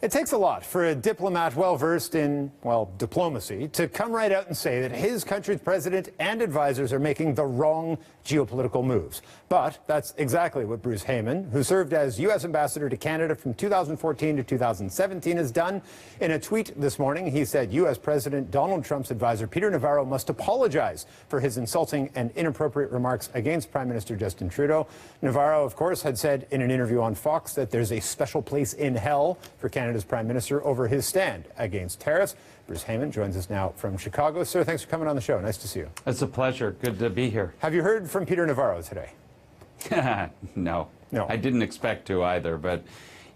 It takes a lot for a diplomat well-versed in, well, diplomacy to come right out and say that his country's president and advisors are making the wrong geopolitical moves. But that's exactly what Bruce Heyman, who served as U.S. ambassador to Canada from 2014 to 2017, has done. In a tweet this morning, he said U.S. President Donald Trump's advisor Peter Navarro must apologize for his insulting and inappropriate remarks against Prime Minister Justin Trudeau. Navarro, of course, had said in an interview on Fox that there's a special place in hell for Canada's Prime Minister over his stand against tariffs. Bruce Heyman joins us now from Chicago. Sir, thanks for coming on the show. Nice to see you. It's a pleasure. Good to be here. Have you heard from Peter Navarro today? No. No. I didn't expect to either. But,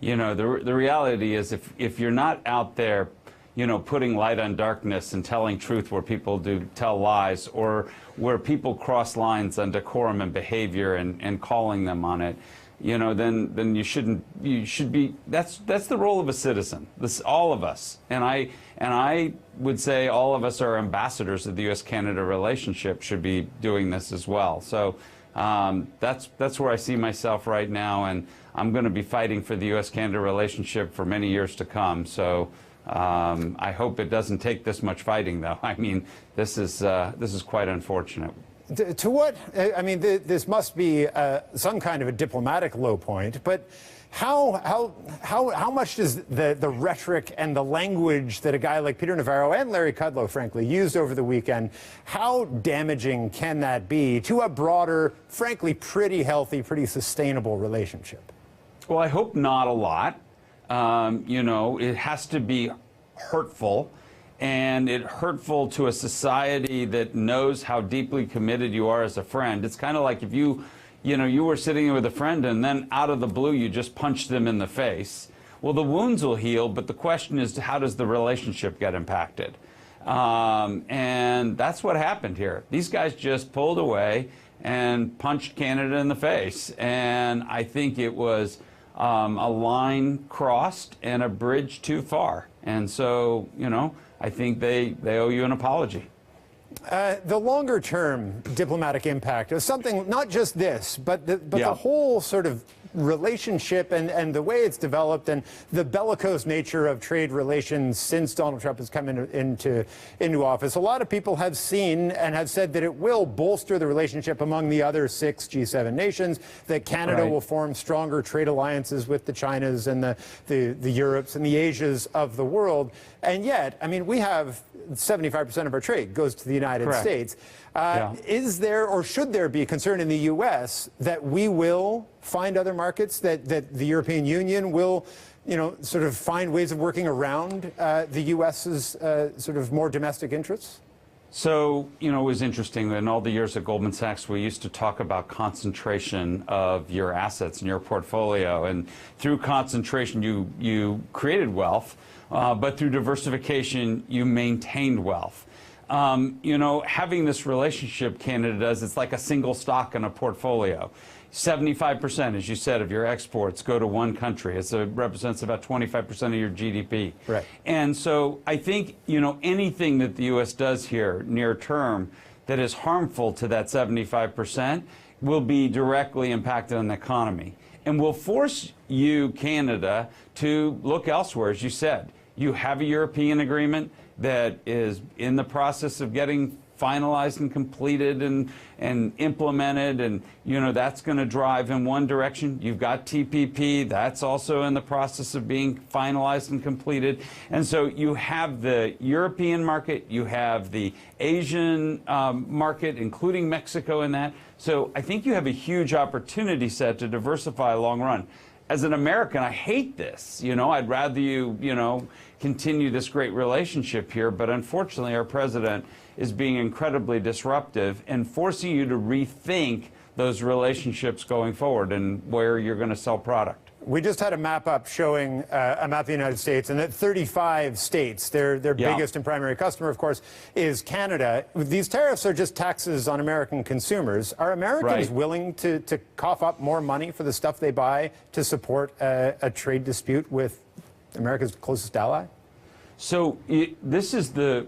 you know, the reality is if you're not out there, you know, putting light on darkness and telling truth where people do tell lies, or where people cross lines on decorum and behavior and calling them on it, you know, then you should be, that's the role of a citizen. This, all of us, and I would say all of us are ambassadors of the U.S.-Canada relationship, should be doing this as well. So that's where I see myself right now, and I'm going to be fighting for the U.S.-Canada relationship for many years to come. So I hope it doesn't take this much fighting, though. I mean, this is quite unfortunate. To what, I mean, this must be some kind of a diplomatic low point, but how much does the rhetoric and the language that a guy like Peter Navarro and Larry Kudlow, frankly, used over the weekend, how damaging can that be to a broader, frankly, pretty healthy, pretty sustainable relationship? Well, I hope not a lot. You know, it has to be hurtful. And it's hurtful to a society that knows how deeply committed you are as a friend. It's kind of like if you were sitting with a friend and then out of the blue you just punched them in the face. Well, the wounds will heal, but the question is, how does the relationship get impacted? And that's what happened here. These guys just pulled away and punched Canada in the face. And I think it was a line crossed and a bridge too far. And so, you know, I think they owe you an apology. The longer-term diplomatic impact of something, not just this, but the whole sort of relationship and the way it's developed and the bellicose nature of trade relations since Donald Trump has come into office. A lot of people have seen and have said that it will bolster the relationship among the other 6 G7 nations, that Canada will form stronger trade alliances with the Chinas and the Europes and the Asias of the world. And yet, I mean, we have 75% of our trade goes to the United States. Is there, or should there be, concern in the U.S. that we will find other markets, that the European Union will, you know, sort of find ways of working around the U.S.'s sort of more domestic interests? So, you know, it was interesting. In all the years at Goldman Sachs, we used to talk about concentration of your assets in your portfolio. And through concentration, you created wealth, but through diversification, you maintained wealth. You know, having this relationship Canada does, it's like a single stock in a portfolio. 75%, as you said, of your exports go to one country. It represents about 25% of your GDP. Right. And so I think, you know, anything that the U.S. does here near term that is harmful to that 75% will be directly impacted on the economy and will force you, Canada, to look elsewhere, as you said. You have a European agreement that is in the process of getting finalized and completed and implemented, and you know that's going to drive in one direction. You've got TPP, that's also in the process of being finalized and completed. And so you have the European market, you have the Asian market, including Mexico in that. So I think you have a huge opportunity set to diversify long run. As an American, I hate this. You know, I'd rather you know, continue this great relationship here, but unfortunately our president is being incredibly disruptive and forcing you to rethink those relationships going forward and where you're going to sell product. We just had a map up showing a map of the United States, and that 35 states, their biggest and primary customer, of course, is Canada. These tariffs are just taxes on American consumers. Are Americans willing to cough up more money for the stuff they buy to support a trade dispute with America's closest ally? So this is the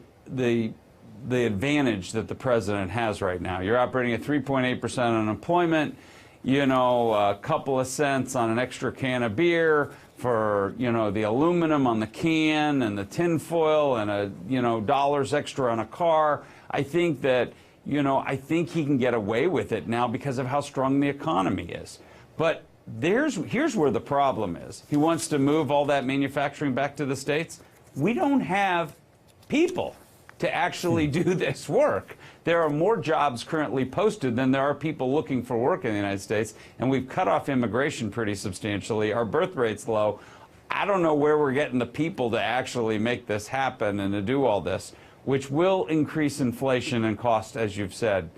advantage that the president has right now. You're operating at 3.8% unemployment. You know, a couple of cents on an extra can of beer, for, you know, the aluminum on the can and the tinfoil and you know, dollars extra on a car. I think that, you know, I think he can get away with it now because of how strong the economy is. But here's where the problem is. He wants to move all that manufacturing back to the States. We don't have people to actually do this work. There are more jobs currently posted than there are people looking for work in the United States, and we've cut off immigration pretty substantially. Our birth rate's low. I don't know where we're getting the people to actually make this happen and to do all this, which will increase inflation and cost, as you've said,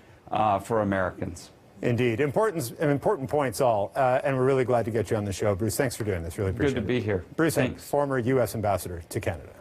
for Americans. Indeed. Important points all. And we're really glad to get you on the show. Bruce, thanks for doing this. Really appreciate it. Good to be here. Bruce Heyman, former U.S. ambassador to Canada.